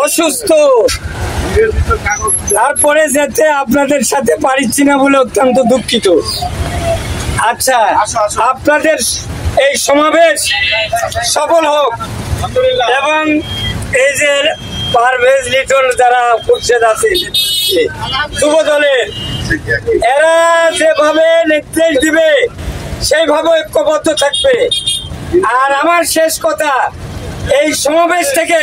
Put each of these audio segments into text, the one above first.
অসুস্থ, তারপরে যেতে আপনাদের সাথে পারছি না বলে অত্যন্ত দুঃখিত। আচ্ছা, আপনাদের এই সমাবেশ সফল হোক এবং এই যে পারভেজ লিটন যারা পরিষদ আছে যুব দলের, এরা যেভাবে নির্দেশ দিবে সেইভাবে ঐক্যবদ্ধ থাকবে। আর আমার শেষ কথা, এই সমাবেশ থেকে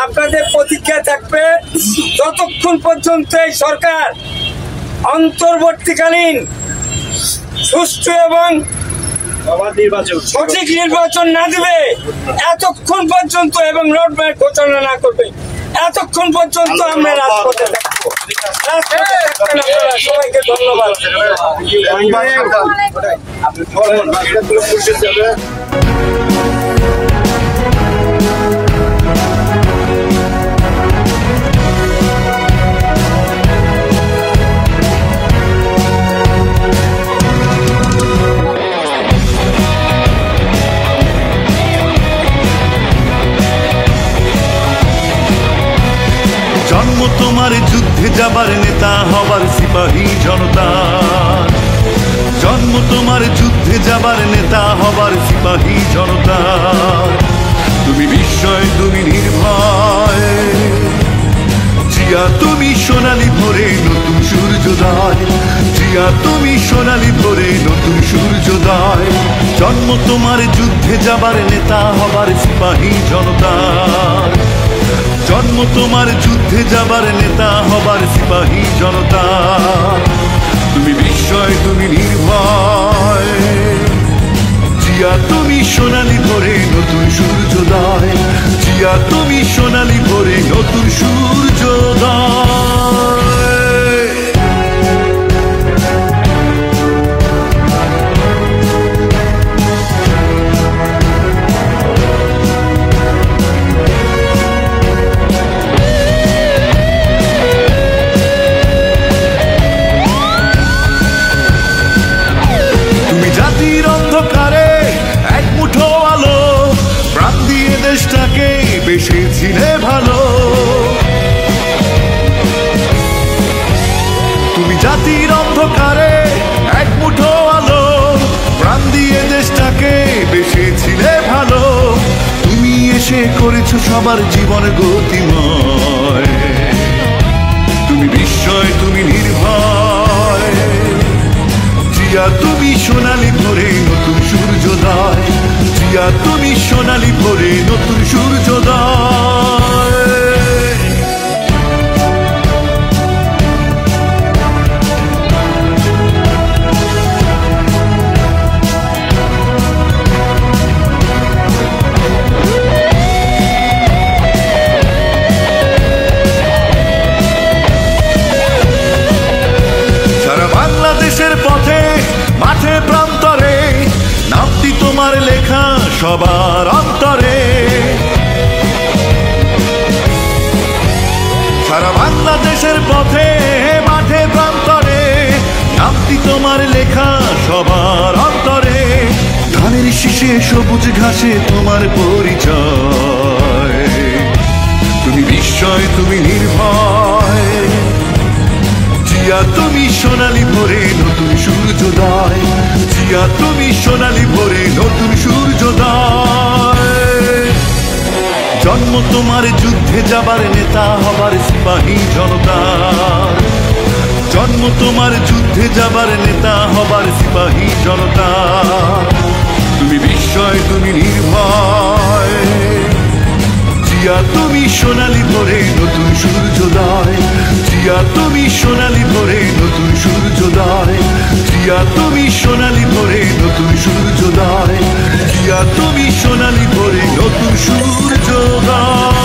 আপনাদের প্রতিজ্ঞা থাকবে যতক্ষণ পর্যন্ত এই সরকার অন্তর্বর্তীকালীন সুষ্ঠু এবং সঠিক নির্বাচন না দিবে এতক্ষণ পর্যন্ত এবং রোডম্যাপ ঘোষণা না করবে এতক্ষণ পর্যন্ত আমরা রাজপথে থাকবো। সবাইকে ধন্যবাদ। জন্ম তোমার যুদ্ধে যাবার নেতা হবার সিপাহী জনতা, জন্ম তোমার যুদ্ধে যাবার নেতা হবার সিপাহী জনতা। তুমি বিস্ময়, তুমি নির্ভয়, জিয়া তুমি সোনালি ভোরে নতুন সূর্যোদয়, জিয়া তুমি সোনালি ভোরে নতুন সূর্যোদয়। জন্ম তোমার যুদ্ধে যাবার নেতা হবার সিপাহী জনতা, জন্ম তোমার যুদ্ধে যাবার নেতা হবার সিপাহী জনতা। তুমি বিস্ময়, তুমি নির্ভয়, জিয়া তুমি সোনালি ভোরে নতুন সূর্যোদয়, জিয়া তুমি সোনালি ভোরে নতুন সূর্যোদয়। জাতির অন্ধকারে এক মুঠো আলো, প্রাণ দিয়ে দেশটাকে বেসেছিলে ভালো। তুমি জাতির অন্ধকারে এক মুঠো আলো, প্রাণ দিয়ে দেশটাকে বেসেছিলে ভালো। তুমি এসে করেছো সবার জীবন গতিময়, তুমি বিস্ময়, তুমি নির্ভয়, জিয়া তুমি সোনালি ভোরে নতুন সূর্যোদয়, জিয়া তুমি সোনালি ভোরে নতুন সূর্যোদয়। সারা বাংলাদেশের পথে মাঠে প্রান্তরে নামটি তোমার লেখা সবার অন্তরে। সারা বাংলাদেশের পথে মাঠে প্রান্তরে নামটি তোমার লেখা সবার অন্তরে। ধানের শীষে সবুজ ঘাসে তোমার পরিচয়, তুমি বিস্ময়, তুমি নির্ভয়, জিয়া তুমি সোনালি ভোরে নতুন সূর্যোদয়, জিয়া তুমি সোনালি ভোরে নতুন সূর্যোদয়। জন্ম তোমার যুদ্ধে যাবার নেতা হবার সিপাহী জনতা, জন্ম তোমার যুদ্ধে যাবার নেতা হবার সিপাহী জনতা। তুমি বিস্ময়, তুমি নির্ভয়, জিয়া তুমি সোনালি ভোরে নতুন সূর্যোদয়, জিয়া তুমি সোনালি ভোরে নতুন সূর্যোদয়, জিয়া তুমি সোনালি ভোরে নতুন সূর্যোদয়, জিয়া তুমি সোনালি ভোরে নতুন সূর্যোদয়।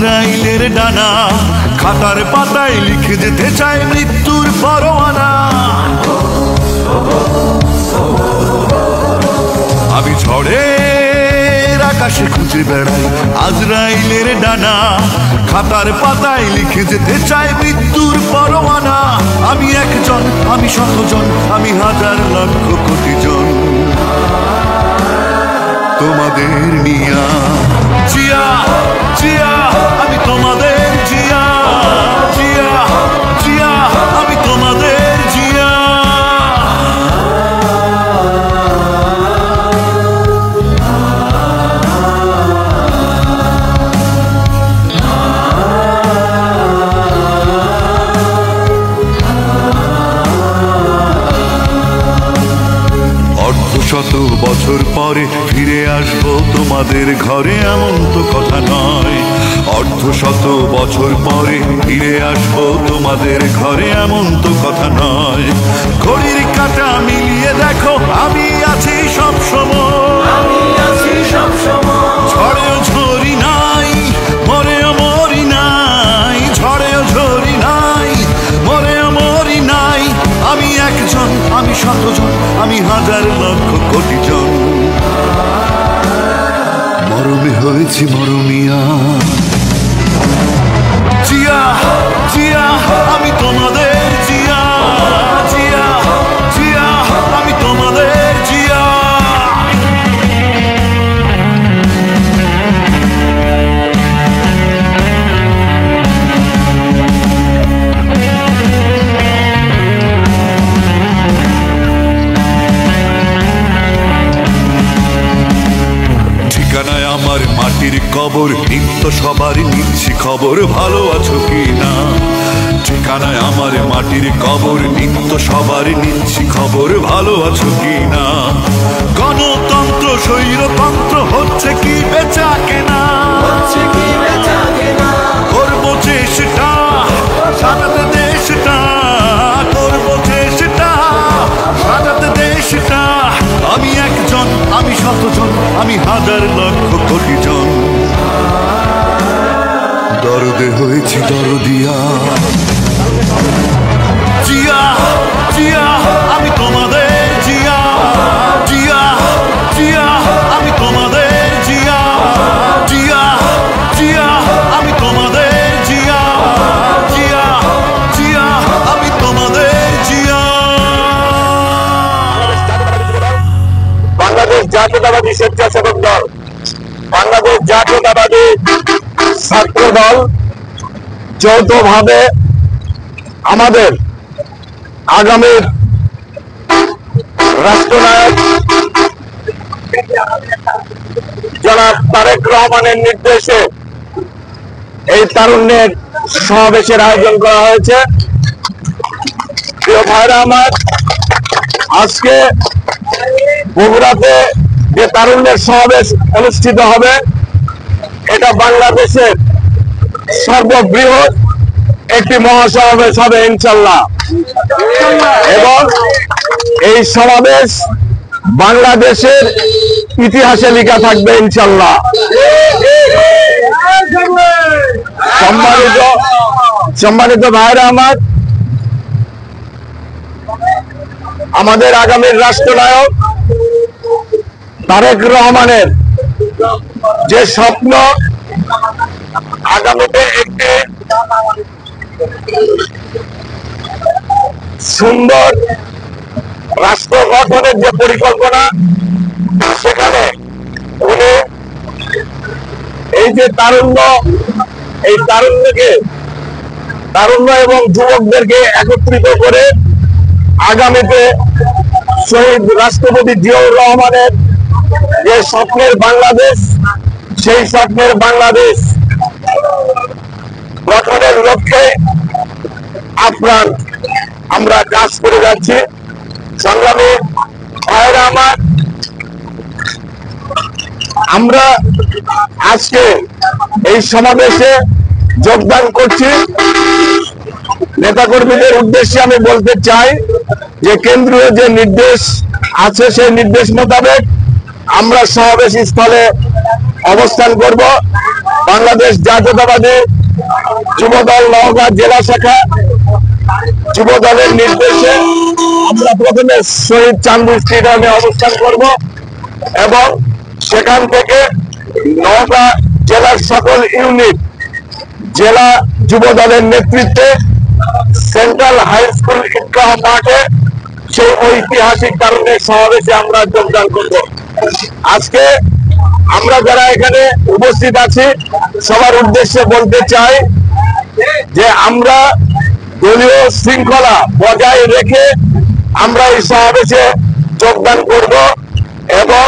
আজরাইলের ডানা খাতার পাতায় লিখে যেতে চায় মৃত্যুর পরোয়ানা। আমি ঝড়ের আকাশে খুঁজে বেড়াই আজরাইলের ডানা খাতার পাতায় লিখে যেতে চায় মৃত্যুর পরোয়ানা। আমি একজন, আমি শতজন, আমি হাজার লক্ষ কোটি জন তোমাদের নিয়া জিয়া জিয়া আমি তোমাদের জিয়া জিয়া জিয়া আমি তোমাদের জিয়া। শত বছর পরে ফিরে আসবো তোমাদের ঘরে এমন তো কথা নয়। শত বছর পরে ফিরে আসবো তোমাদের ঘরে এমন তো কথা নয়। ঘড়ির কাঁটা মিলিয়ে দেখো আমি আছি সব সময়, ঝড়েও ঝরি নাই মরেও মরি নাই, ঝড়েও ঝরি নাই মরেও মরি নাই। আমি একজন, আমি শতজন, আমি হাজার লক্ষ কোটি জন মরমে হয়েছি মরমিয়া। জিয়া জিয়া আমি তোমাদের জিয়া জিয়া জিয়া আমি তোমাদের জিয়া। ঠিকানায় আমার মাটির কবর, নিত্য সবার নিচ্ছি খবর ভালো আছো কি না। ঠিকানায় আমার মাটির কবর, নিত্য সবার নিচ্ছি খবর ভালো আছো কি না। গণতন্ত্র স্বৈরতন্ত্র হচ্ছে কি বেচা কেনা, করবো চেষ্টা সাজাতে দেশটা, করবো চেষ্টা সাজাতে দেশটা। আমি একজন, আমি শতজন, আমি হাজার লক্ষ কোটি জন দরদে হয়েছি দরদিয়া। জিয়া জিয়া আমি তোমাদের জিয়া জিয়া জিয়া আমি তোমাদের জিয়া জিয়া জিয়া আমি তোমাদের জিয়া জিয়া জিয়া আমি তোমাদের জিয়া। বাংলাদেশ জাতীয়তাবাদী স্বেচ্ছাসেবক দল, বাংলাদেশ জাতীয়তাবাদী ছাত্র দল যৌথভাবে আমাদের আগামীর রাষ্ট্রনায়ক জনাব তারেক রহমানের নির্দেশে এই তারুণ্যের সমাবেশের আয়োজন করা হয়েছে। প্রিয় ভাইরা আমার, আজকে বগুড়াতে যে তারুণ্যের সমাবেশ অনুষ্ঠিত হবে এটা বাংলাদেশের সর্ববৃহৎ একটি মহাসমাবেশ হবে ইনশাল্লাহ, এবং এই সমাবেশ বাংলাদেশের ইতিহাসে লেখা থাকবে ইনশাল্লাহ। সম্মানিত ভাইরা আমার, আমাদের আগামীর রাষ্ট্রনায়ক তারেক রহমানের যে স্বপ্ন আগামীতে একটি সুন্দর রাষ্ট্র গঠনের যে পরিকল্পনা, সেখানে উনি এই যে তারুণ্য, এই তারুণ্য এবং যুবকদেরকে একত্রিত করে আগামীতে শহীদ রাষ্ট্রপতি জিয়াউর রহমানের যে স্বপ্নের বাংলাদেশ, সেই স্বপ্নের বাংলাদেশ গঠনের লক্ষ্যে আপ্রাণ আমরা কাজ করে যাচ্ছি। সংগ্রামী ভাইরা আমার, আমরা আজকে এই সমাবেশে যোগদান করছি। নেতাকর্মীদের উদ্দেশ্যে আমি বলতে চাই যে কেন্দ্রীয় যে নির্দেশ আছে সেই নির্দেশ মোতাবেক আমরা সমাবেশ স্থলে অবস্থান করব বাংলাদেশ জাতীয়তাবাদী যুবদল নওগাঁ জেলা শাখা যুবদলের নির্দেশে আমরা প্রথমে শহীদ চাঁদপুর স্টেডিয়ামে অবস্থান করব এবং সেখান থেকে নওগাঁ জেলার সকল ইউনিট জেলা যুবদলের নেতৃত্বে সেন্ট্রাল হাই স্কুল ঈদগাহ মাঠে সেই ঐতিহাসিক কারণে সমাবেশে আমরা যোগদান করব। আজকে আমরা যারা এখানে উপস্থিত আছি সবার উদ্দেশ্যে বলতে চাই যে আমরা দলীয় শৃঙ্খলা বজায় রেখে আমরা এই সমাবেশে যোগদান করব এবং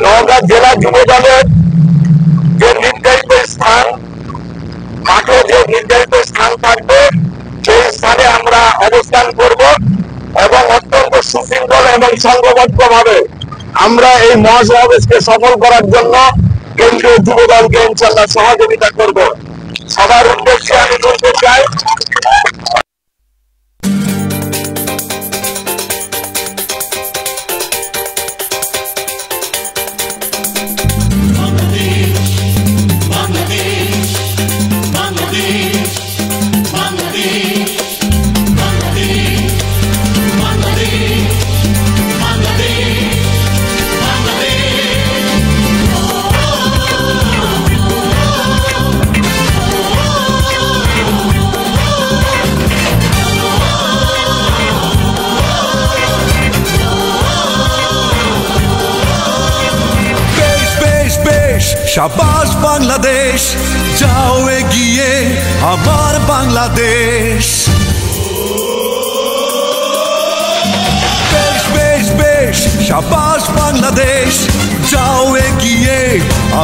নওগাঁ জেলা যুবদলের যে নির্ধারিত স্থান মাঠে যে নির্ধারিত স্থান থাকবে সেই স্থানে আমরা অবস্থান করব এবং অত্যন্ত সুশৃঙ্খল এবং সংঘবদ্ধ ভাবে আমরা এই মহাসমাবেশকে সফল করার জন্য কেন্দ্রীয় যুবদলকে ইনশাআল্লাহ সহযোগিতা করব। সবার উদ্দেশ্যে আমি বলতে চাই শাবাশ বাংলাদেশ, যাও এগিয়ে আমার বাংলাদেশ। বেশ বেশ বেশ শাবাশ বাংলাদেশ, যাও এগিয়ে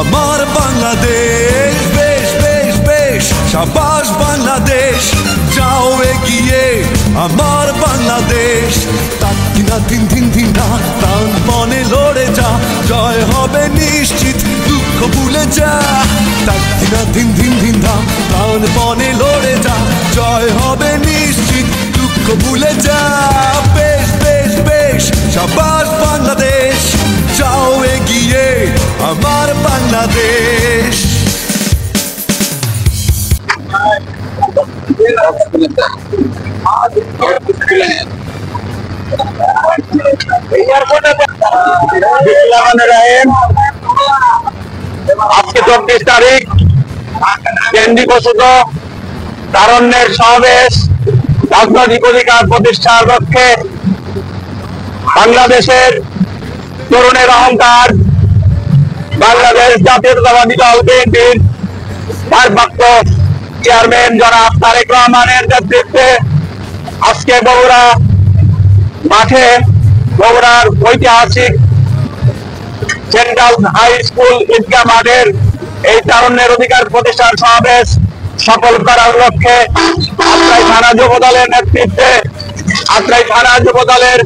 আমার বাংলাদেশ। বেশ বেশ বেশ শাবাশ বাংলাদেশ, যাও এগিয়ে আমার বাংলাদেশ। তাকিনা দিন দিন দিন না প্রাণপণে লড়ে যা, জয় হবে নিশ্চিত, দুঃখ ভুলে যা। তাকিনা দিন দিন দিন না প্রাণপণে লড়ে যা, জয় হবে নিশ্চিত, দুঃখ ভুলে যা। বেশ বেশ বেশ শাবাশ বাংলাদেশ, যাও এগিয়ে আমার বাংলাদেশ। আজকে 24 তারিখ কেন্দ্রীয় ঘোষিত তারুণ্যের সমাবেশ রাজনৈতিক অধিকার প্রতিষ্ঠার লক্ষ্যে বাংলাদেশের তরুণের অহংকার বাংলাদেশ জাতীয়তাবাদী দল বিএনপির ভারপ্রাপ্ত চেয়ারম্যান জনাব তারেক রহমানের নেতৃত্বে আজকে বগুড়া মাঠে বগুড়ার ঐতিহাসিক সেন্ট্রাল হাই স্কুল ঈদগাহ মাঠের এই তারুণ্যের অধিকার প্রতিষ্ঠার সমাবেশ সফল করার লক্ষ্যে আত্রাই থানা যুব দলের নেতৃত্বে আত্রাই থানা যুব দলের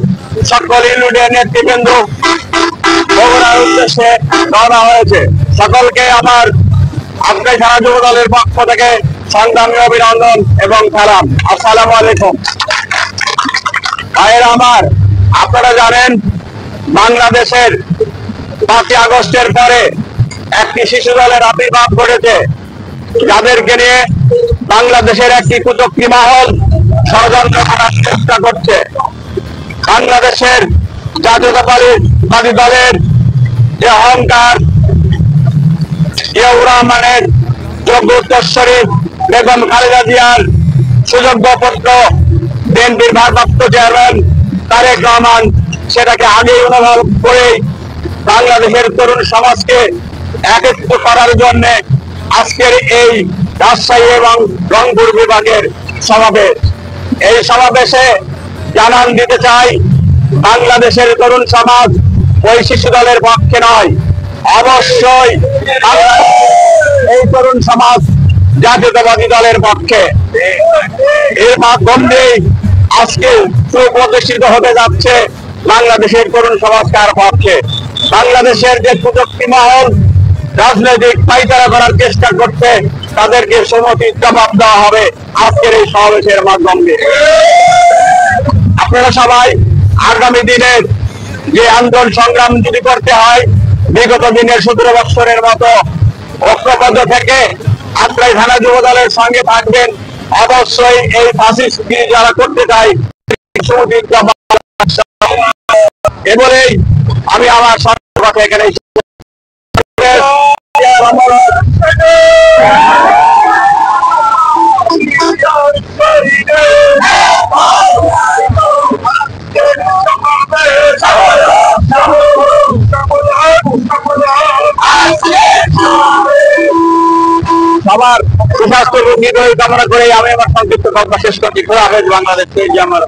সকল ইউনিটের নেতৃবৃন্দ বগুড়ার উদ্দেশ্যে রওনা হয়েছে। সকলকে আমার আত্রাই থানা যুব দলের পক্ষ থেকে সংগ্রামী অভিনন্দন এবং সালাম। আসসালামু আলাইকুম। ভাইয়েরা আমার, আপনারা জানেন বাংলাদেশের 5ই আগস্টের পরে একটি শিশু দলের আবির্ভাব ঘটেছে, যাদেরকে নিয়ে বাংলাদেশের একটি কুচক্রী মহল ষড়যন্ত্র করার চেষ্টা করছে। বাংলাদেশের জাতীয়তাবাদী দলের যে অহংকার, জিয়াউর রহমানের যোগ্য উত্তরসূরি বেগম খালেদা জিয়ার সুযোগ্য পুত্র বিএনপির ভারপ্রাপ্ত চেয়ারম্যান তারেক রহমান সেটাকে আগেই অনুভব করে বাংলাদেশের তরুণ সমাজকে একত্রিত করার জন্য আজকের এই রাজশাহী এবং রংপুর বিভাগের সমাবেশ। এই সমাবেশে জানান দিতে চাই, বাংলাদেশের তরুণ সমাজ ওই শিশু দলের পক্ষে নয়, অবশ্যই এই তরুণ সমাজ জাতীয়তাবাদী দলের পক্ষে। এর মাধ্যমে আজকে সুপ্রতিষ্ঠিত হতে যাচ্ছে বাংলাদেশের তরুণ সমাজ কার পক্ষে। বাংলাদেশের যে কুচক্রী মহল রাজনৈতিক পাইচারা করার চেষ্টা করছে, তাদেরকে সমুচিত জবাব দেওয়া হবে আজকের এই সমাবেশের মাধ্যমে। আপনারা সবাই আগামী দিনের যে আন্দোলন সংগ্রাম যদি করতে হয়, বিগত দিনের 17 বছরের মতো ঐক্যবদ্ধ থেকে আত্রাই থানা যুব দলের সঙ্গে থাকবেন। অবশ্যই এই ফাঁসিগিরি যারা করতে চায় এবারেই আমি আমার কথা এখানে সবার সুস্বাস্থ্য নির্বাহী কামনা করে আমি আমার সংক্ষিপ্ত কথা শেষ করছি। খোলা হাফেজ বাংলাদেশ। এই যে আমার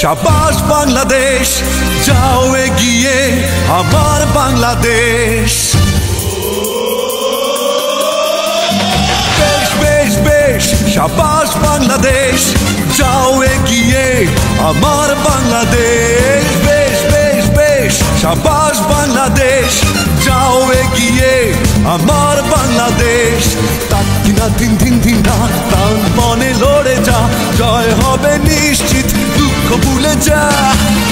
শাবাশ বাংলাদেশ, যাও এগিয়ে আমার বাংলাদেশ। বেশ বেশ বেশ শাবাশ বাংলাদেশ, যাও এগিয়ে আমার বাংলাদেশ। বেশ বেশ বেশ শাবাশ বাংলাদেশ, যাও এগিয়ে আমার বাংলাদেশ। তাকিনা দিন দিন দিন না প্রাণ মনে লড়ে যা, জয় হবে নিশ্চিত, দুঃখ ভুলে যা।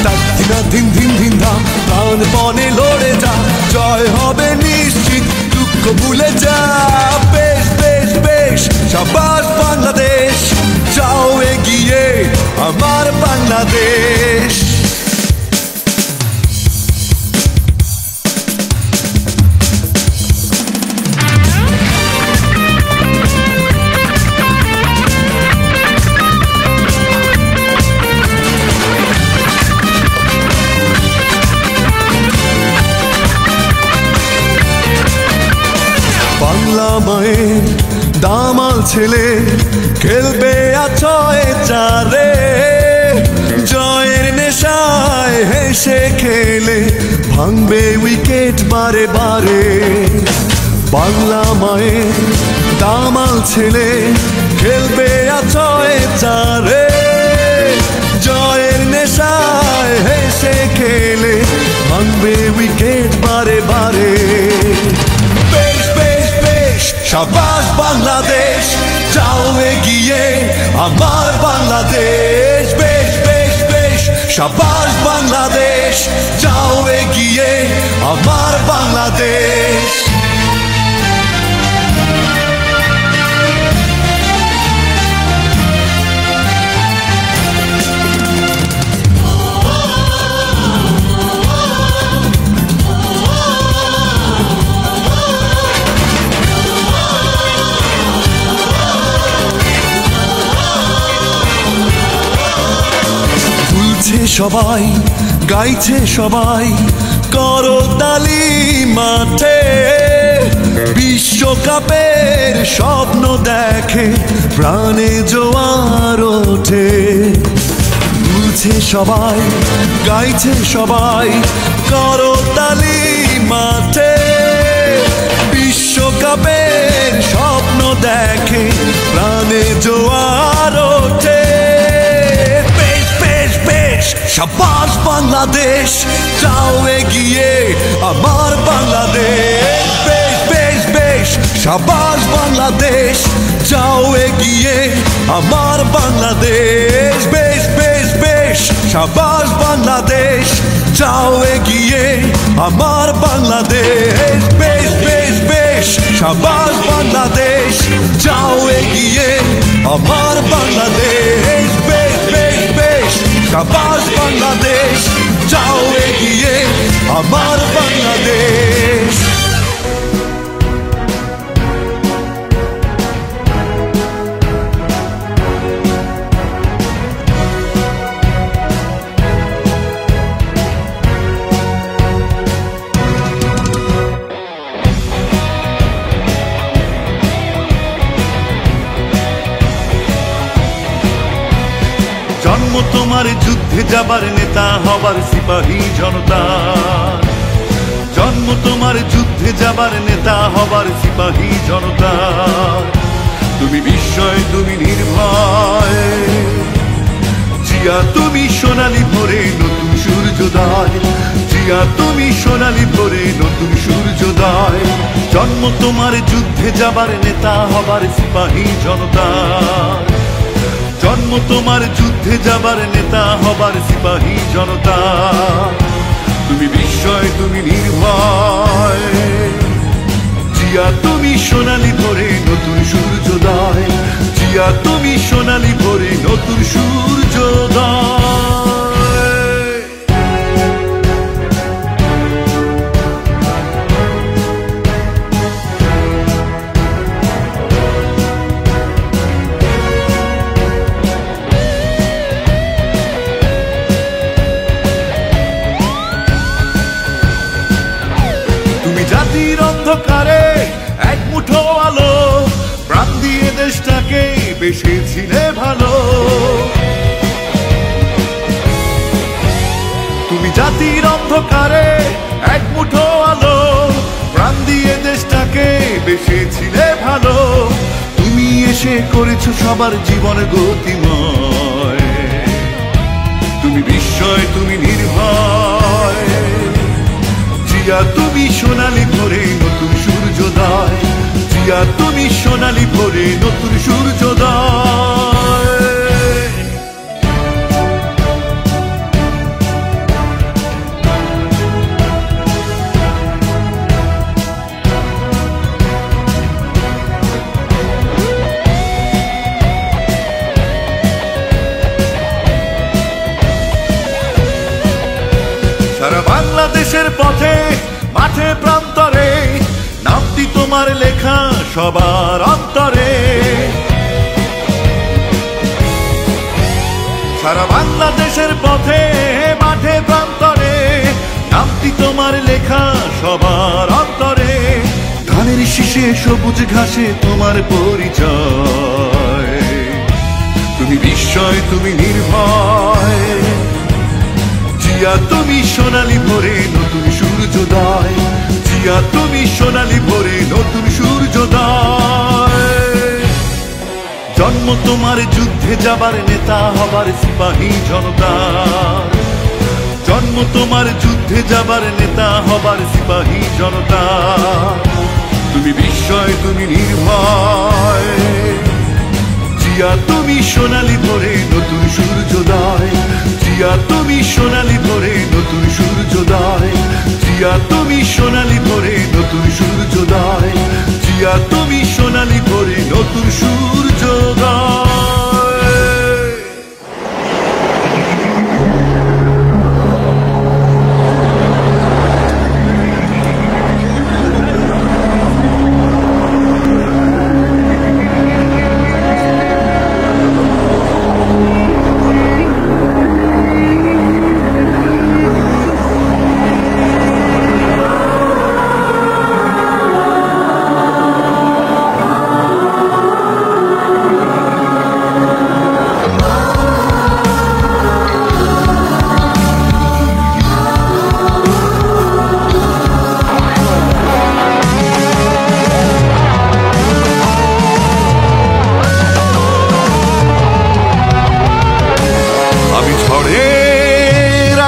তাকিনা দিন দিন দিন না প্রাণ মনে লড়ে যা, জয় হবে নিশ্চিত, দুঃখ ভুলে যা। বেশ বেশ বেশ শাবাশ বাংলাদেশ, যাও এগিয়ে আমার বাংলাদেশ। বাংলা মায়ের দামাল ছেলে খেলবে আছয় চারে, জয়ের নেশায় হেসে খেলে ভাঙবে উইকেট বারে বারে। বাংলা মায়ের দামাল ছেলে খেলবে আছয় চারে, জয়ের নেশায় হেসে খেলে ভাঙবে উইকেট বারে বারে। শাবাশ বাংলাদেশ, যাও এগিয়ে আমার বাংলাদেশ। বেশ বেশ বেশ শাবাশ বাংলাদেশ, যাও এগিয়ে আমার বাংলাদেশ। সবাই গাইছে সবাই করতালি মাঠে, বিশ্বকাপের স্বপ্ন দেখে প্রাণে জোয়ার ওঠে। দুলছে সবাই গাইছে সবাই করতালি মাঠে, বিশ্বকাপের স্বপ্ন দেখে প্রাণে জোয়ার ওঠে। শাবাশ বাংলাদেশ, যাও এগিয়ে আমার বাংলাদেশ। বেশ বেশ বেশ শাবাশ বাংলাদেশ, যাও এগিয়ে আমার বাংলাদেশ। বেশ বেশ বেশ শাবাশ বাংলাদেশ, যাও এগিয়ে আমার বাংলাদেশ। বেশ বেশ বেশ শাবাশ বাংলাদেশ, যাও এগিয়ে আমার বাংলাদেশ। বেশ বেশ বেশ শাবাশ বাংলাদেশ, যাও এগিয়ে আমার বাংলাদেশ। তোমার যুদ্ধে যাবার নেতা হবার সিপাহী জনতা, জন্ম তোমার যুদ্ধে যাবার নেতা হবার সিপাহী জনতা। তুমি বিস্ময়, তুমি নির্ভয়, জিয়া তুমি সোনালী ভোরে নতুন সূর্যোদয়, জিয়া তুমি সোনালী ভোরে নতুন সূর্যোদয়। জন্ম তোমার যুদ্ধে যাবার নেতা হবার সিপাহী জনতা, জন্ম তোমার যুদ্ধে যাবার নেতা হবার সিপাহী জনতা। তুমি বিস্ময়, তুমি নির্ভয়, জিয়া তুমি সোনালী ভোরে নতুন সূর্যোদয়, জিয়া তুমি সোনালী ভোরে নতুন সূর্যোদয়। তুমি জাতির অন্ধকারে এক মুঠো আলো, প্রাণ দিয়ে দেশটাকে বেসেছিলে ভালো। তুমি জাতির অন্ধকারে এক মুঠো আলো, প্রাণ দিয়ে দেশটাকে বেসেছিলে ভালো। তুমি এসে করেছো সবার জীবন গতিময়, তুমি বিস্ময়, তুমি নির্ভয়, জিয়া তুমি সোনালী ভোরে নতুন সূর্যোদয়, জিয়া তুমি সোনালী ভোরে নতুন সূর্যোদয়। সারা বাংলাদেশের পথে মাঠে প্রান্তরে নামটি তোমার লেখা সবার অন্তরে। সারা বাংলাদেশের পথে মাঠে প্রান্তরে নামটি তোমার লেখা সবার অন্তরে। ধানের শীষে সবুজ ঘাসে তোমার পরিচয়, তুমি বিস্ময়, তুমি নির্ভয়, জিয়া তুমি সোনালী ভোরে নতুন সূর্যোদয়, জিয়া তুমি সোনালী ভোরে নতুন সূর্যোদয়। জন্ম তোমার যুদ্ধে যাবার নেতা হবার সিপাহী জনতা, জন্ম তোমার যুদ্ধে যাবার নেতা হবার সিপাহী জনতা। তুমি বিস্ময়, তুমি নির্ভয়, জিয়া তুমি সোনালী ভোরে নতুন সূর্যোদয়, জিয়া তুমি সোনালী ভোরে নতুন সূর্যোদয়, জিয়া তুমি সোনালী ভোরে নতুন সূর্যোদয়, জিয়া তুমি সোনালী ভোরে নতুন সূর্যোদয়।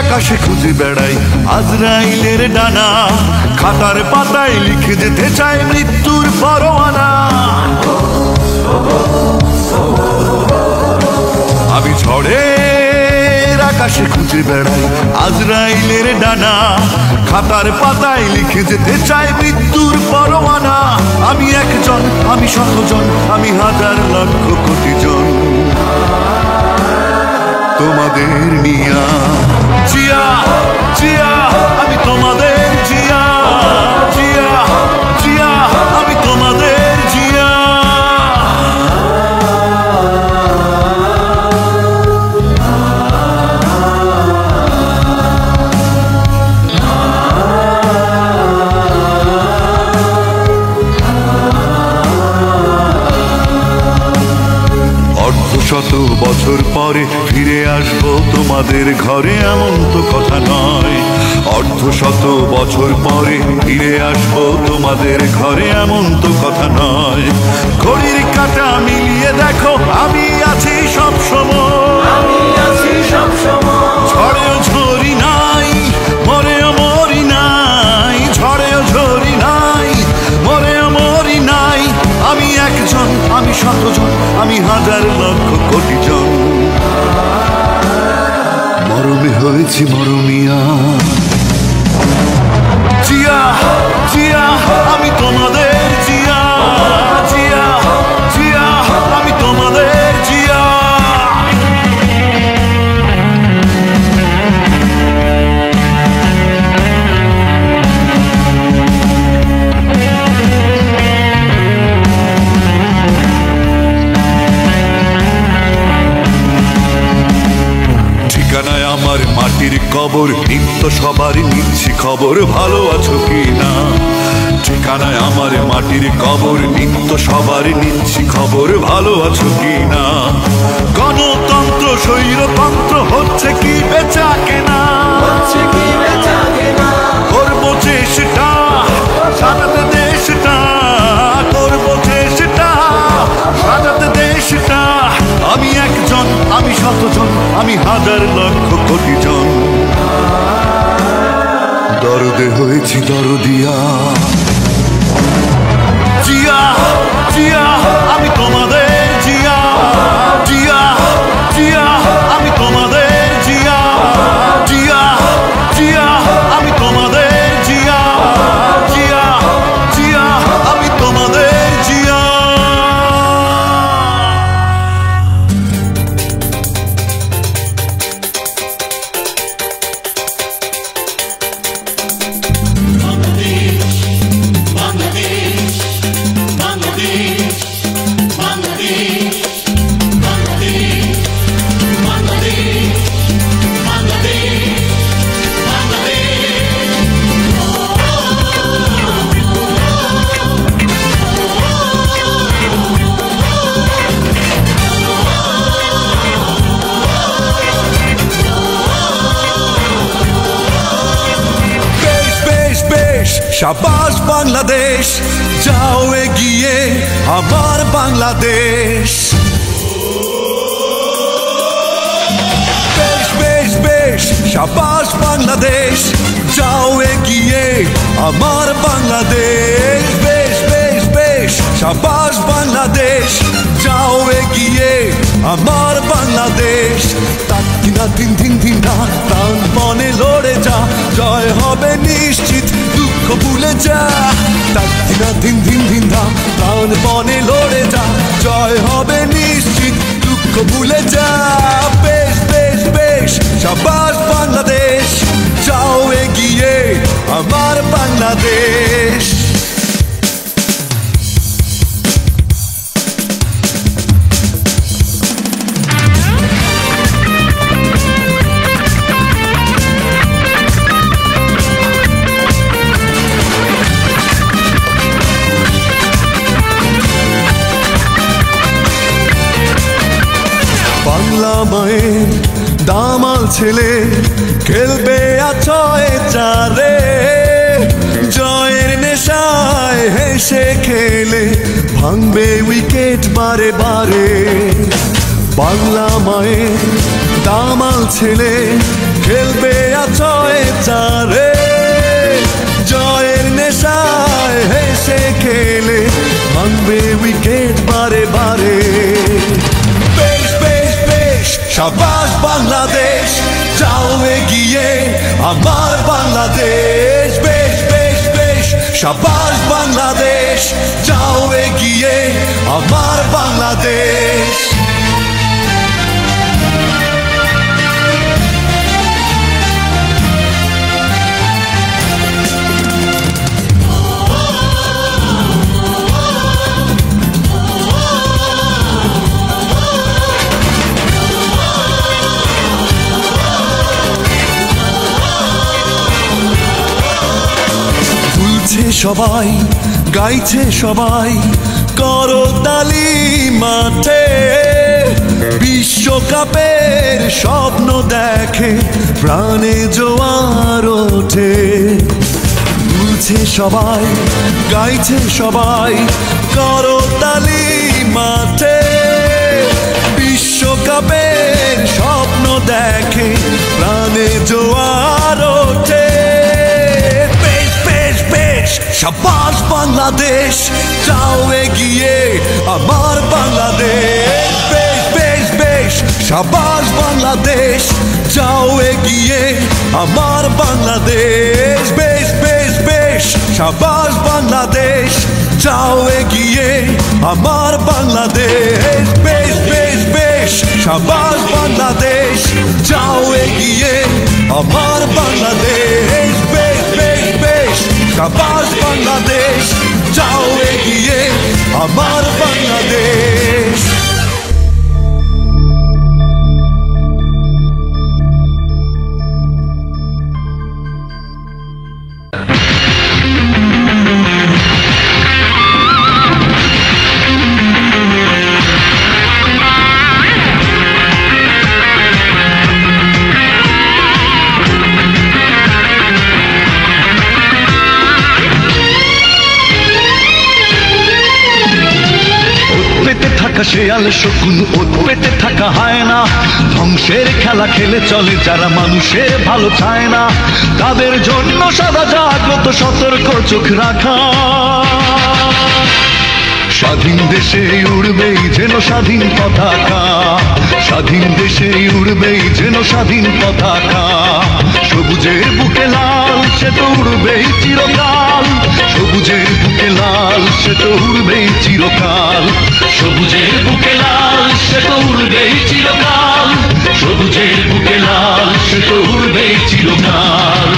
আকাশে খুঁজে বেড়াই আজরাইলের ডানা, খাতার পাতায় লিখে যেতে চায় মৃত্যুর পরোয়ানা। আমি ঝড়ের আকাশে খুঁজে বেড়াই আজরাইলের ডানা, খাতার পাতায় লিখে যেতে চায় মৃত্যুর পরোয়ানা। আমি একজন, আমি শতজন, আমি হাজার লক্ষ কোটি জন, তোমাদের নিয়া জিয়া, জিয়া আমি তোমাদের জিয়া, জিয়া, জিয়া আমি তোমাদের জিয়া। শত বছর পরে ফিরে আসবো তোমাদের ঘরে এমন তো কথা নয়। অর্ধশত বছর পরে ফিরে আসবো তোমাদের ঘরে এমন তো কথা নয়। ঘড়ির কাঁটা মিলিয়ে দেখো আমি আছি সব সময়, ঝড়েও ঝরি নাই মরেও মরি নাই, ঝড়েও ঝরি নাই মরেও মরি নাই। আমি একজন, আমি শতজন, আমি হাজার লক্ষ কোটি জন। মরমে হয়েছি মরমিয়া, জিয়া জিয়া আমি তোমাদের জিয়া, জিয়া জিয়া আমি তোমাদের জিয়া। ঠিকানায় আমার মাটির কবর, নিত্য সবার নিচ্ছি খবর ভালো আছো কি না। ঠিকানায় আমার মাটির কবর, নিত্য সবার নিচ্ছি খবর ভালো আছো কি না। গণতন্ত্র স্বৈরতন্ত্র হচ্ছে কি বেচা কেনা, করবো চেষ্টা সাজাতে দেশটা, করবো চেষ্টা সাজাতে দেশটা। আমি একজন, আমি শতজন, আমি হাজার লক্ষ কোটি জন। দরদে হয়েছি দরদিয়া, জিয়া জিয়া আমি তোমাদের জিয়া, জিয়া জিয়া আমি তোমাদের জিয়া, জিয়া জিয়া আমি তোমাদের জিয়া, জিয়া জিয়া আমি তোমাদের জিয়া। শাবাশ বাংলাদেশ, যাও এগিয়ে আমার বাংলাদেশ। বেশ বেশ বেশ শাবাশ বাংলাদেশ, যাও এগিয়ে আমার বাংলাদেশ। বেশ বেশ বেশ শাবাশ বাংলাদেশ, যাও এগিয়ে আমার বাংলাদেশ। তাকিনা দিন দিন দিন না প্রাণ মনে লড়ে যা, জয় হবে নিশ্চিত দুঃখ ভুলে যা। তাকিনা দিন দিন দিন না প্রাণ মনে লড়ে যা, জয় হবে নিশ্চিত দুঃখ ভুলে যা। বেশ বেশ বেশ শাবাশ বাংলাদেশ, যাও এগিয়ে আমার বাংলাদেশ। বাংলা মায়ের দামাল ছেলে খেলবে আছয় চারে, জয়ের নেশায় হেসে খেলে ভাঙবে উইকেট বারে বারে। বাংলা মায়ের দামাল ছেলে খেলবে আছয় চারে, জয়ের নেশায় হেসে খেলে ভাঙবে উইকেট বারে বারে। শাবাশ বাংলাদেশ, যাও এগিয়ে আমার বাংলাদেশ। বেশ বেশ বেশ শাবাশ বাংলাদেশ, যাও এগিয়ে আমার বাংলাদেশ। সবাই গাইছে সবাই, করতালি মাঠে বিশ্বকাপের স্বপ্ন দেখে, প্রাণে জোয়ার ওঠে। দুলছে সবাই, গাইছে সবাই, করতালি মাঠে। বিশ্বকাপের স্বপ্ন দেখে, প্রাণে জোয়ার ওঠে। বেশ বেশ বেশ, শাবাশ বাংলাদেশ, যাও এগিয়ে আমার বাংলাদেশ। বেশ বেশ বেশ, শাবাশ বাংলাদেশ, যাও এগিয়ে আমার বাংলাদেশ। বেশ বেশ বেশ, শাবাশ বাংলাদেশ, যাও এগিয়ে আমার বাংলাদেশ। বেশ বেশ বেশ, শাবাশ বাংলাদেশ, যাও এগিয়ে আমার বাংলাদেশ। বেশ বেশ বেশ, শাবাশ বাংলাদেশ, যাও এগিয়ে আমার বাংলাদেশ। শেয়াল শকুন, ওত পেতে থাকা হয় না। ধ্বংসের খেলা খেলে চলে যারা মানুষের ভালো চায় না, তাদের জন্য সদা জাগ্রত সতর্ক চোখ রাখা। স্বাধীন দেশে উড়বেই যেন স্বাধীন পতাকা, স্বাধীন দেশে উড়বেই যেন স্বাধীন পতাকা। সবুজের বুকে লাল, সে তো উড়বেই চিরকাল। সবুজের বুকে লাল, সে তো উড়বেই চিরকাল। সবুজের বুকে লাল, সে তো উড়বেই চিরকাল। সবুজের বুকে লাল, সে তো উড়বেই চিরকাল।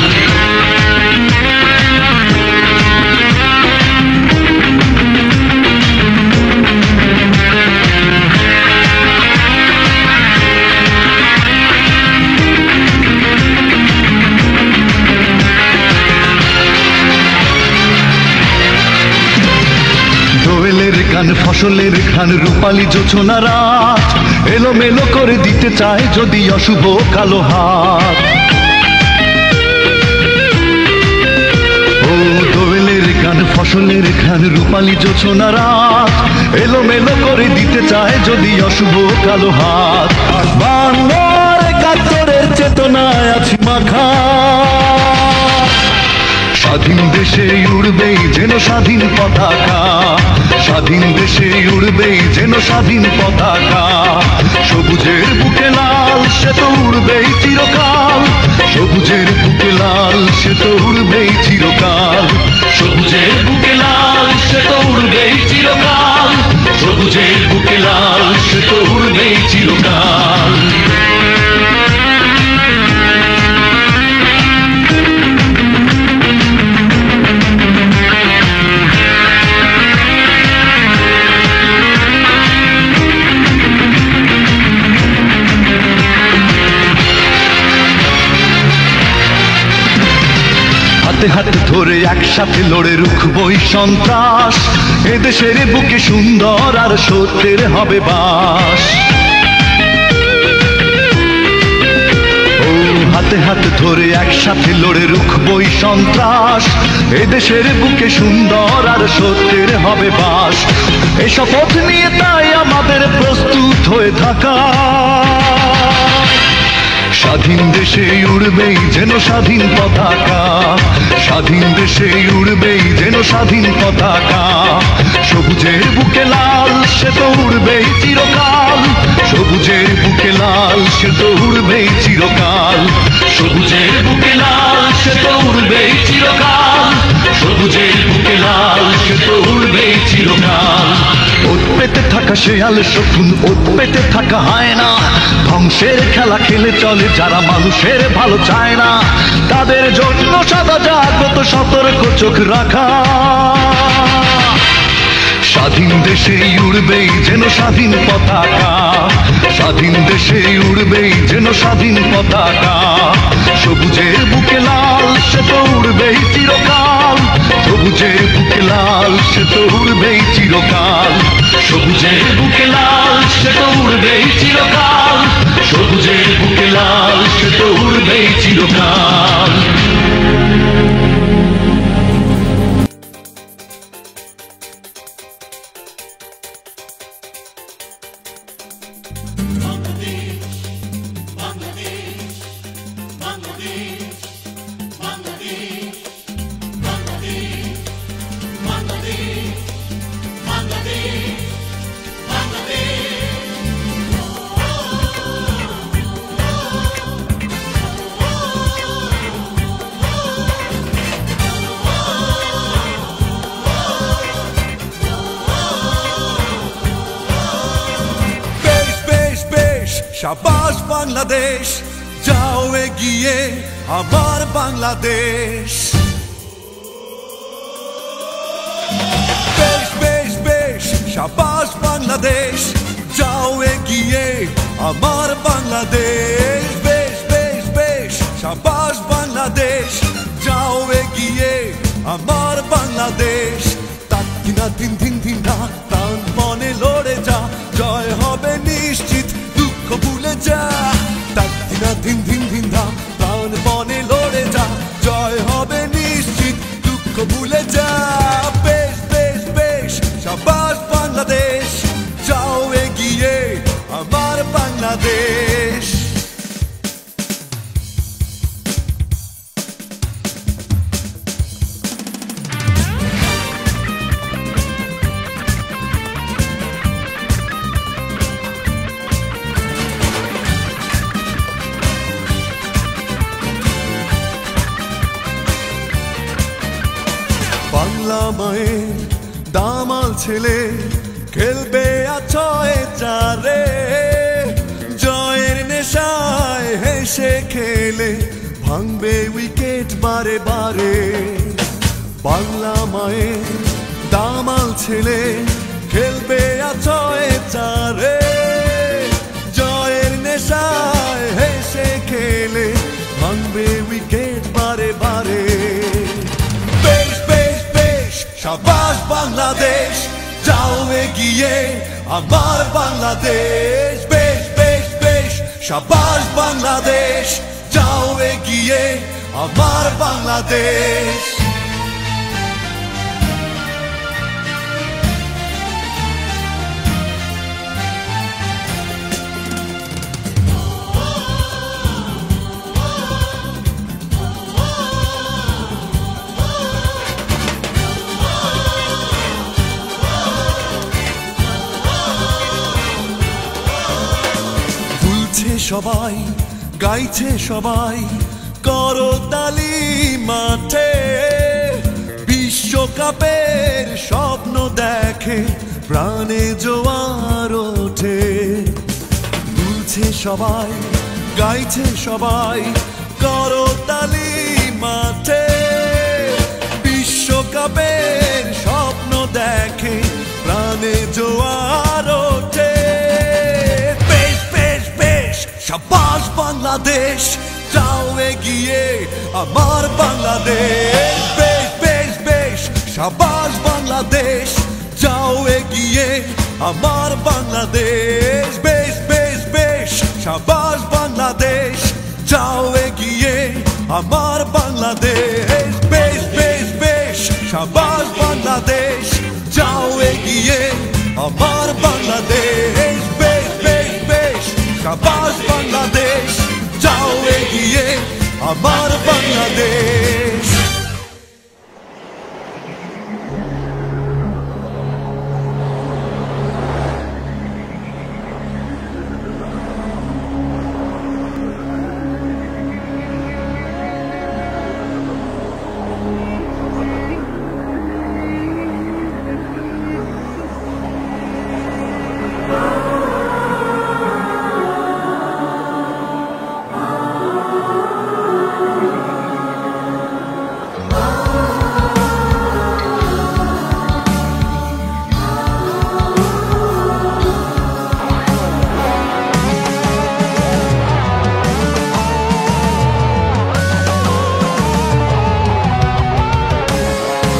ফসলের ঘ্রাণ রূপালী জোছনা রাত, এলোমেলো করে দিতে চায় যদি অশুভ কালো হাত। ও দোয়েলের গান, ফসলের ঘ্রাণ রূপালী জোছনা রাত, এলোমেলো করে দিতে চায় যদি অশুভ কালো হাত। বাংলার একাত্তরের চেতনায় আছি মাখা, স্বাধীন দেশে উড়বেই যেন স্বাধীন পতাকা। স্বাধীন দেশে উড়বেই যেন স্বাধীন পতাকা। সবুজের বুকে লাল, সে তো উড়বেই চিরকাল। সবুজের বুকে লাল, সে তো উড়বেই চিরকাল। সবুজের বুকে লাল, সে তো উড়বেই চিরকাল। সবুজের বুকে লাল, সে তো উড়বেই চিরকাল। হাতে হাতে ধরে একসাথে লড়ে রুখবই সন্ত্রাস। এদেশের বুকে সুন্দর আর সত্যের হবে বাস। ও হাতে হাতে ধরে একসাথে লড়ে রুখবই সন্ত্রাস। এদেশের বুকে সুন্দর আর সত্যের হবে বাস। এই শপথ নিয়ে তাই আমাদের প্রস্তুত হয়ে থাকা। স্বাধীন দেশে উড়বেই যেন স্বাধীন পতাকা। স্বাধীন দেশে উড়বেই যেন স্বাধীন পতাকা। সবুজের বুকে লাল, সে তো উড়বেই চিরকাল। সবুজের বুকে লাল, সে তো উড়বেই চিরকাল। সবুজের বুকে লাল, সে তো উড়বেই চিরকাল। সবুজের বুকে লাল, সে তো উড়বেই চিরকাল। ওত পেতে থাকা শেয়াল শকুন, ওত পেতে থাকা হয় না। ধ্বংসের খেলা খেলে চলে যারা মানুষের ভালো চায় না, তাদের জন্য সদা জাগ্রত সতর্ক চোখ রাখা। স্বাধীন দেশে উড়বেই যেন স্বাধীন পতাকা। স্বাধীন দেশে উড়বেই যেন স্বাধীন পতাকা। সবুজের বুকে লাল, সে তো উড়বেই চিরকাল। সবুজের বুকে লাল, সে তো উড়বেই চিরকাল। সবুজের বুকে লাল, সে তো উড়বেই চিরকাল, সবুজের বুকে লাল সে তো উড়বেই চিরকাল। শাবাশ বাংলাদেশ, যাও এগিয়ে আমার বাংলাদেশ। বেশ বেশ বেশ শাবাশ বাংলাদেশ, যাও এগিয়ে আমার বাংলাদেশ। বেশ বেশ বেশ শাবাশ বাংলাদেশ, যাও এগিয়ে আমার বাংলাদেশ। তাকিনা দিন দিন দিন না প্রাণ মনে লড়ে যা, জয় হবে নিশ্চিত ভুলে যা। তাকিনা দিন দিন দিন না প্রাণ মনে লড়ে যা, জয় হবে নিশ্চিত দুঃখ ভুলে যা। বেশ বেশ বেশ শাবাশ বাংলাদেশ, যাও এগিয়ে আমার বাংলাদেশ। বাংলা মায়ের দামাল ছেলে খেলবে আছয়ে চারে, জয়ের নেশায় হেসে খেলে ভাঙবে উইকেট বারে বারে। বাংলা মায়ের দামাল ছেলে খেলবে আছয়ে চারে, জয়ের নেশায় হেসে খেলে ভাঙবে উইকেট বারে বারে। শাবাশ বাংলাদেশ, যাও এগিয়ে আমার বাংলাদেশ। বেশ বেশ বেশ শাবাশ বাংলাদেশ, যাও এগিয়ে আমার বাংলাদেশ। সবাই গাইছে সবাই করতালি মাঠে, বিশ্বকাপের স্বপ্ন দেখে প্রাণে জোয়ার ওঠে। দুলছে সবাই গাইছে সবাই করতালি মাঠে, বিশ্বকাপের স্বপ্ন দেখে প্রাণে জোয়ার ওঠে। শাবাশ বাংলাদেশ, যাও এগিয়ে আমার বাংলাদেশ। বেশ বেশ বেশ শাবাশ বাংলাদেশ, যাও এগিয়ে আমার বাংলাদেশ। বেশ বেশ বেশ শাবাশ বাংলাদেশ, যাও এগিয়ে আমার বাংলাদেশ। বেশ বেশ বেশ শাবাশ বাংলাদেশ, যাও এগিয়ে আমার বাংলাদেশ। বেশ বেশ বেশ শাবাশ বাংলাদেশ, যাও এগিয়ে আমার বাংলাদেশ।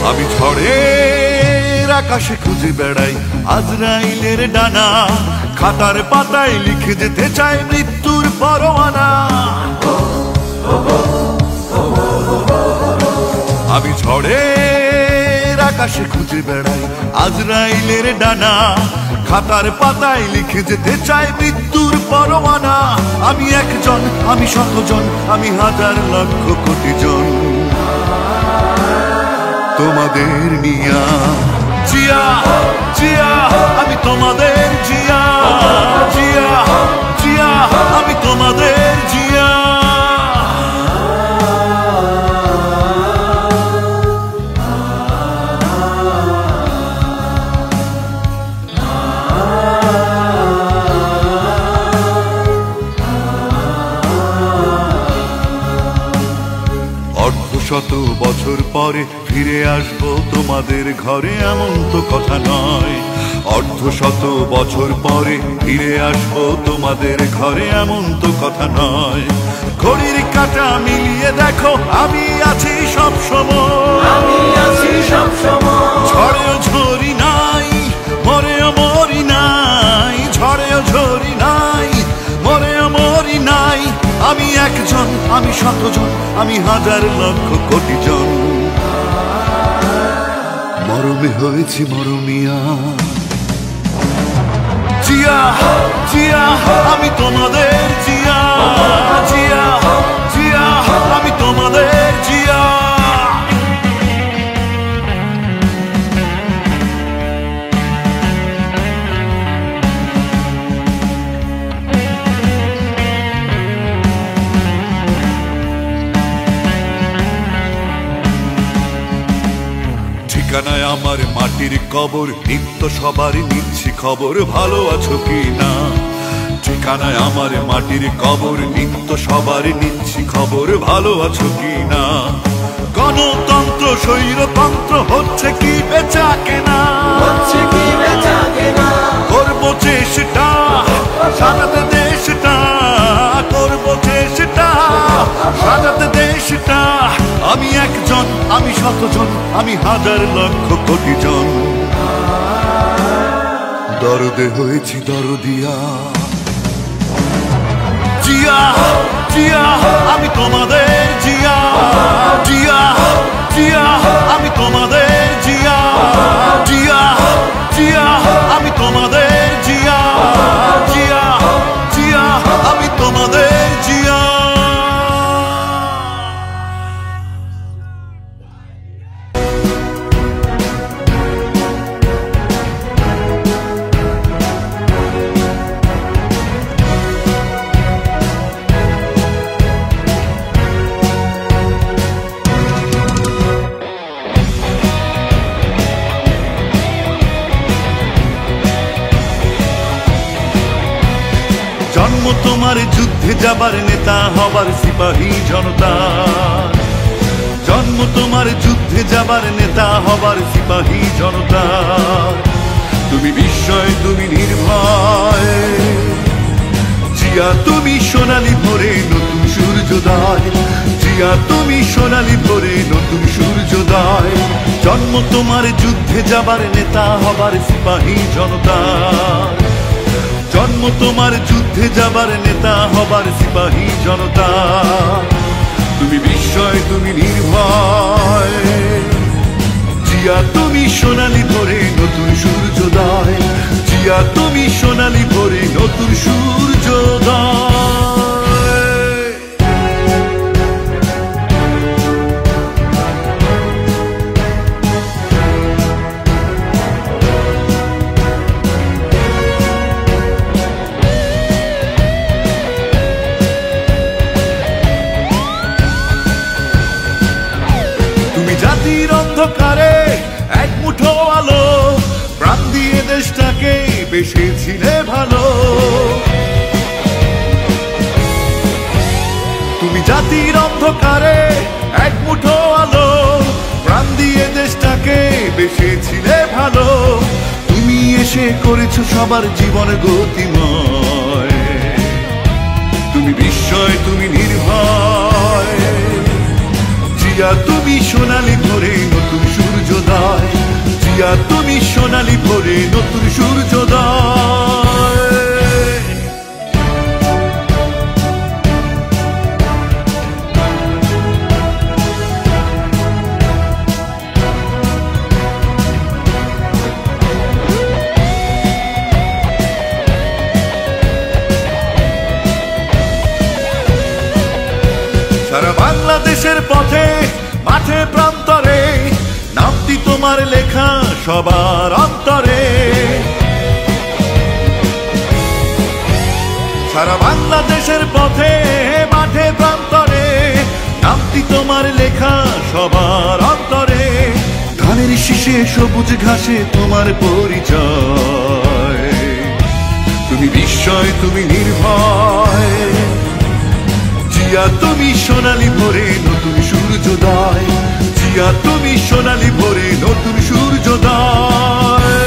আমি ঝড়ের আকাশে খুঁজে বেড়াই আজরাইলের ডানা, খাতার পাতায় লিখে যেতে চাই মৃত্যুর পরোয়ানা। আমি ঝড়ের আকাশে খুঁজে বেড়াই আজরাইলের ডানা, খাতার পাতায় লিখে যেতে চাই মৃত্যুর পরোয়ানা। আমি একজন, আমি শতজন, আমি হাজার লক্ষ কোটি জন, তোমাদের নিয়া জিয়া জিয়া, আমি তোমাদের জিয়া জিয়া জিয়া, আমি তোমাদের জিয়া। শত বছর পরে ফিরে আসবো তোমাদের ঘরে, এমন তো কথা নয়। শত বছর পরে ফিরে আসবো তোমাদের ঘরে, এমন তো কথা নয়। ঘড়ির কাঁটা মিলিয়ে দেখো আমি আছি সব সময়, ঝড়েও ঝরি নাই, মরেও মরি নাই, ঝড়েও ঝরি নাই, মরেও মরি নাই। আমি একজন, আমি শতজন, আমি হাজার লক্ষ কোটি জন, মরমে হয়েছি মরমিয়া। জিয়া জিয়া, আমি তোমাদের জিয়া জিয়া জিয়া, আমি তোমাদের জিয়া। ঠিকানায় আমার মাটির কবর, নিত্য সবার নিচ্ছি খবর, ভালো আছো কি না। ঠিকানায় আমার মাটির কবর, নিত্য সবার নিচ্ছি খবর, ভালো আছো কি না। গণতন্ত্র স্বৈরতন্ত্র হচ্ছে কি বেচা কেনা, করবো চেষ্টা সাজাতে দেশটা, করবো চেষ্টা সাজাতে দেশটা। আমি একজন, আমি শতজন, আমি হাজার লক্ষ কোটি জন, দরদে হয়েছি দরদিয়া। জিয়া জিয়া, আমি তোমাদের জিয়া জিয়া জিয়া, আমি তোমাদের জিয়া জিয়া জিয়া, আমি তোমাদের জিয়া জিয়া জিয়া, আমি তোমাদের জিয়া। জন্ম তোমার যুদ্ধে যাবার, নেতা হবার সিপাহী জনতা, জন্ম তোমার যুদ্ধে যাবার, নেতা হবার সিপাহী জনতা। তুমি বিস্ময়, তুমি নির্ভয়, জিয়া তুমি সোনালী ভোরে নতুন সূর্যোদয়, জিয়া তুমি সোনালী ভোরে নতুন সূর্যোদয়। জন্ম তোমার যুদ্ধে যাবার, নেতা হবার সিপাহী জনতা, জন্ম তোমার যুদ্ধে যাবার, নেতা হবার সিপাহী জনতা। তুমি বিস্ময়, তুমি নির্ভয়, জিয়া তুমি সোনালী ভোরে নতুন সূর্যোদয়, জিয়া তুমি সোনালী ভোরে নতুন সূর্যোদয়। জাতির অন্ধকারে এক মুঠো আলো, প্রাণ দিয়ে দেশটাকে বেসেছিলে ভালো। তুমি জাতির অন্ধকারে এক মুঠো আলো, প্রাণ দিয়ে দেশটাকে বেসেছিলে ভালো। তুমি এসে করেছো সবার জীবন গতিময়, তুমি বিস্ময়, তুমি নির্ভয়, জিয়া তুমি সোনালী ভোরে নতুন সূর্যোদয়, জিয়া তুমি সোনালি ভোরে নতুন সূর্যোদয়। সারা বাংলাদেশের পথে মাঠে প্রান্তরে নামটি তোমার লেখা সবার অন্তরে। সারা বাংলাদেশের পথে মাঠে প্রান্তরে নামটি তোমার লেখা সবার অন্তরে। ধানের শীষে সবুজ ঘাসে তোমার পরিচয়, তুমি বিস্ময় তুমি নির্ভয়। জিয়া তুমি সোনালি ভোরে নতুন সূর্যোদয়, জিয়া তুমি সোনালি ভোরে নতুন সূর্যোদয়।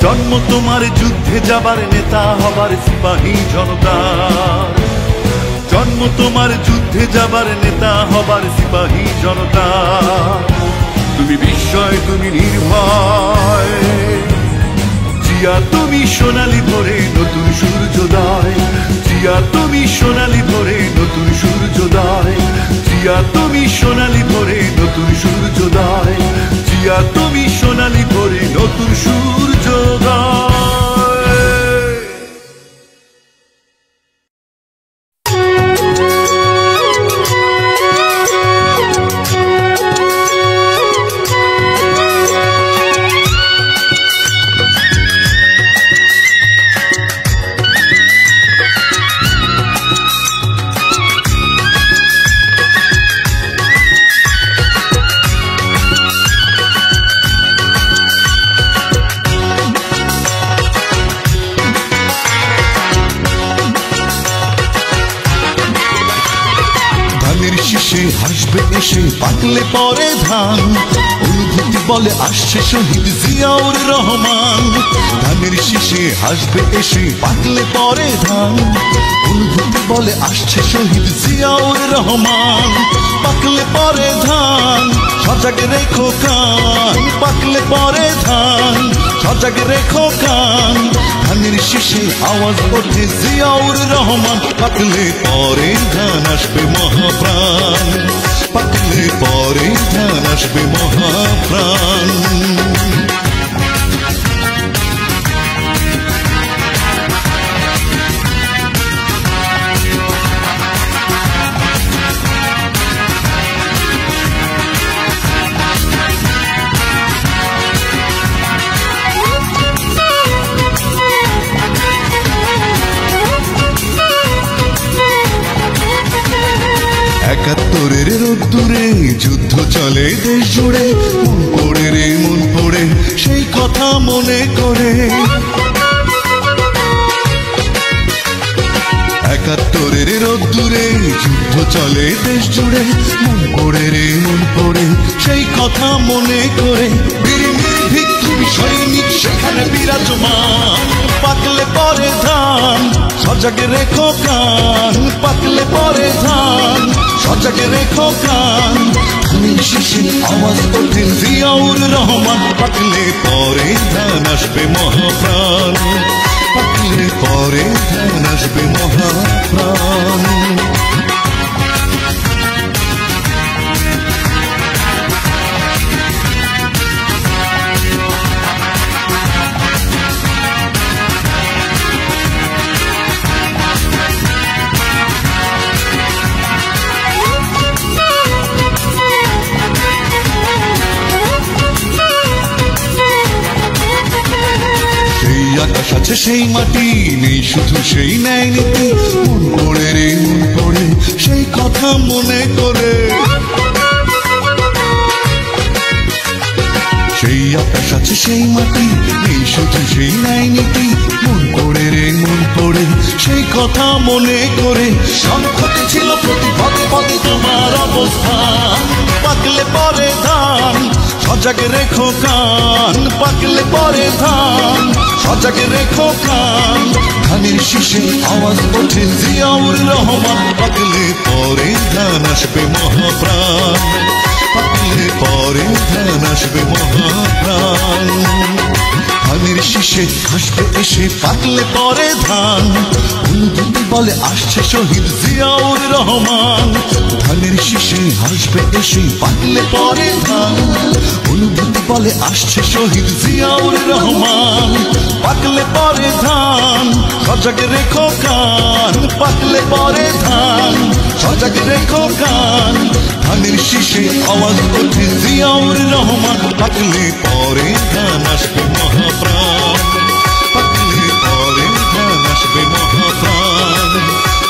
জন্ম তোমার যুদ্ধে যাবার নেতা হবার সিপাহী জনতা, জন্ম তোমার যুদ্ধে যাবার নেতা হবার সিপাহী জনতা। তুমি বিস্ময় তুমি নির্ভয়। জিয়া তুমি সোনালি ভোরে নতুন সূর্যোদয়, জিয়া তুমি সোনালি ভোরে নতুন সূর্যোদয়। জিয়া তুমি সোনালি ভোরে নতুন সূর্যোদয়, জিয়া তুমি সোনালি ভোরে নতুন সূর্যোদয়। হাসবে এসে পাকলে পরে ধান, অনুভূতি বলে আসছে শহীদ জিয়াউর রহমান। ধানের শীষে হাসবে এসে পাকলে পরে ধান, অনুভূতি বলে আসছে শহীদ জিয়াউর রহমান। পাকলে পরে ধান সজাগ রেখো কান, পাকলে পরে ধান সজাগ রেখো কান। ধানের শীষে আওয়াজ ওঠে জিয়াউর রহমান। পাকলে পরে ধান আসবে মহাপ্রাণ, পাকলে পরে ধান আসবে মহাপ্রাণ। একাত্তরের রোদ্দুরে যুদ্ধ চলে দেশ জুড়ে, মন পড়ে রে মন পড়ে সেই কথা মনে করে। একাত্তরের রোদ্দুরে যুদ্ধ চলে দেশ জুড়ে, মন পড়ে রে মন পড়ে সেই কথা মনে করে। বীর নির্ভীক তুমি সৈনিক সেখানে বিরাজমান। পাকলে পরে ধান সজাগ রেখো কান, পাকলে পরে ধান সজাগ রেখো কান। ধানের শীষে আওয়াজ ওঠে জিয়াউর রহমান। পাকলে পরে ধান আসবে মহাপ্রাণ, পাকলে পরে ধান আসবে মহাপ্রাণ। আকাশ আছে সেই মাটি নেই শুধু সেই ন্যায় নীতি। মন পড়ে রে মন পড়ে সেই কথা মনে করে। সেই আকাশ আছে সেই মাটি নেই শুধু সেই ন্যায় নীতি। মন পড়ে রে মন পড়ে সেই কথা মনে করে। সংকটে ছিল প্রতি পদে পদে তোমার অবস্থান। পাকলে পরে ধান সজাগ রেখো কান, পাকলে পরে ধান সজাগ রেখো কান। ধানের শীষে আওয়াজ ওঠে জিয়াউর রহমান। পাকলে পরে ধান আসবে মহাপ্রাণ, পাকলে পরে পরে ধ্যান আসবে মহাপ্রাণ। ধানের শীষে হাসবে এসে পাকলে পরে ধান, অনুভূতি বলে আসছে শহীদ জিয়াউর রহমান। ধানের শীষে হাসবে এসে পাকলে পরে ধান, অনুভূতি বলে আসছে শহীদ জিয়াউর রহমান। পাকলে পরে ধান সজাগ রেখো কান, পাকলে পরে ধান সজাগ রেখো কান। ধানের শীষে আওয়াজ ওঠে জিয়াউর রহমান। পাকলে পরে ধান আসবে মহাপ্রাণ, পাকলে পরে ধান আসবে মহাপ্রাণ,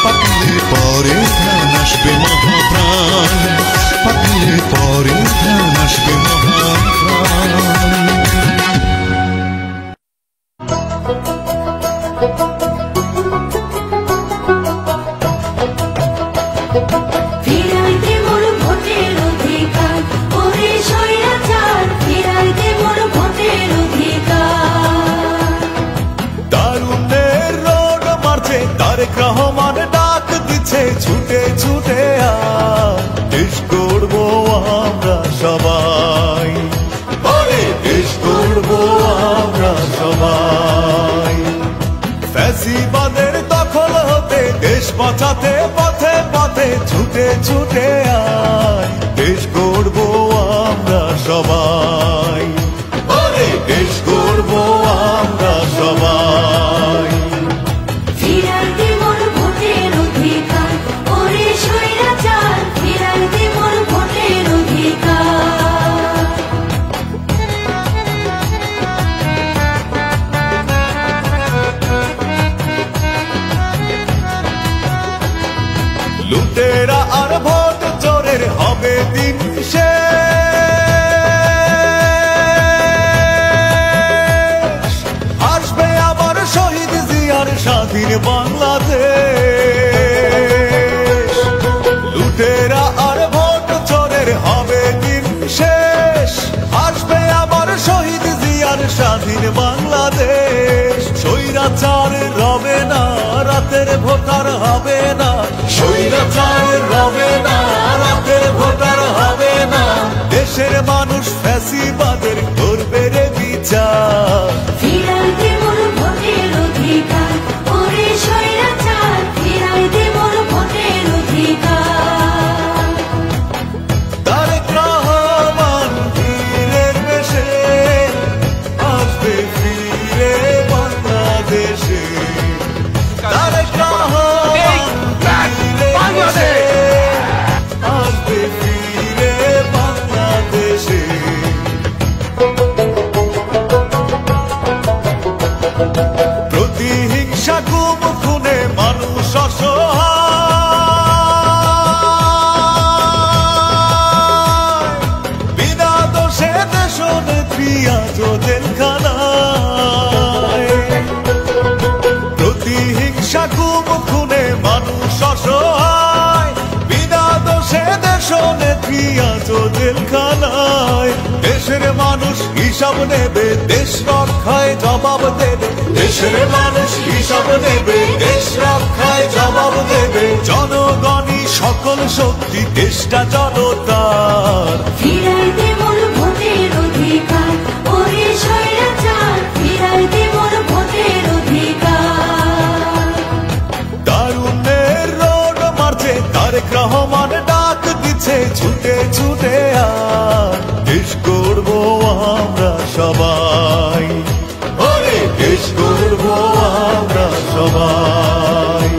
পাকলে পরে ধান আসবে মহাপ্রাণ, পাকলে পরে ধান আসবে মহাপ্রাণ। তারেক রহমান ডাক দিচ্ছে ছুটে ছুটে দেশ গড়বো আমরা সবাই, দেশ গড়বো আমরা সবাই। ফ্যাসিবাদের দখল হতে দেশ বাঁচাতে পথে পথে ছুটে ছুটে দেশ গড়বো আমরা সবাই, দেশ গড়বো আমরা সবাই। লুটেরা আর ভোট চোরের হবে দিন শেষ, আসবে আবার শহীদ জিয়ার স্বাধীন বাংলাদেশ। লুটেরা আর ভোট চোরের হবে দিন শেষ, আসবে আবার শহীদ জিয়ার স্বাধীন বাংলাদেশ। স্বৈরাচার রবে না, রাতের ভোটার হবে না, স্বৈরাচার রবে না, রাতের ভোটার হবে না। দেশের মানুষ ফ্যাসিবাদের করবে রে বিচার। তারেক রহমান বীরের বেশে আসবে ফিরে বাংলাদেশে। তারেক রহমান বীরের বেশে আসবে ফিরে বাংলাদেশে। প্রতিহিংসা গুম খুনে মানুষ অসহায়, বিনা দোষে দেশ নেত্রী আজ জেলখানায়। প্রতিহিংসা গুম খুনে মানুষ অসহায়, বিনা দোষে দেশ নেত্রী আজ জেলখানায়। দেশের মানুষ হিসাব নেবে, দেশ রক্ষায় জবাব দেবে। দেশের মানুষ হিসাব নেবে, দেশ রক্ষায় জবাব দেবে। জনগণই সকল শক্তি, দেশটা জনতার। তারুণ্যের রোড মারছে তারেক রহমান ডাক দিচ্ছে ছুটে ছুটে দেশ গড়বো আমরা সবাই, দেশ গড়বো আমরা সবাই।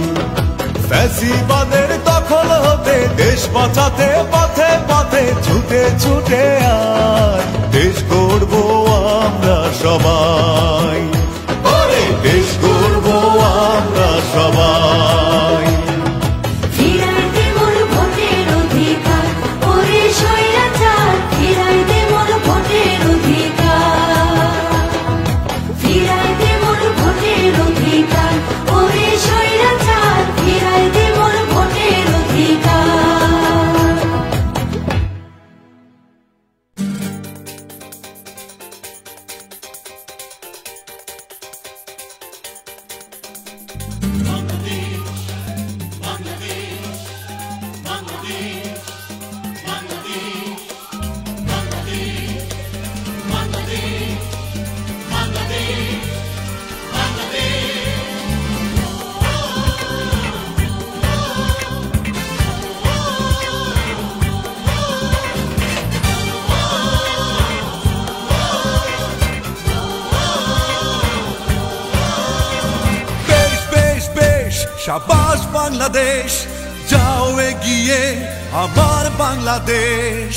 ফ্যাসিবাদের দখল হতে দেশ বাঁচাতে পথে পথে ছুটে ছুটে দেশ গড়বো আমরা সবাই, দেশ গড়বো আমরা সবাই। শাবাশ বাংলাদেশ, যাও এগিয়ে আমার বাংলাদেশ।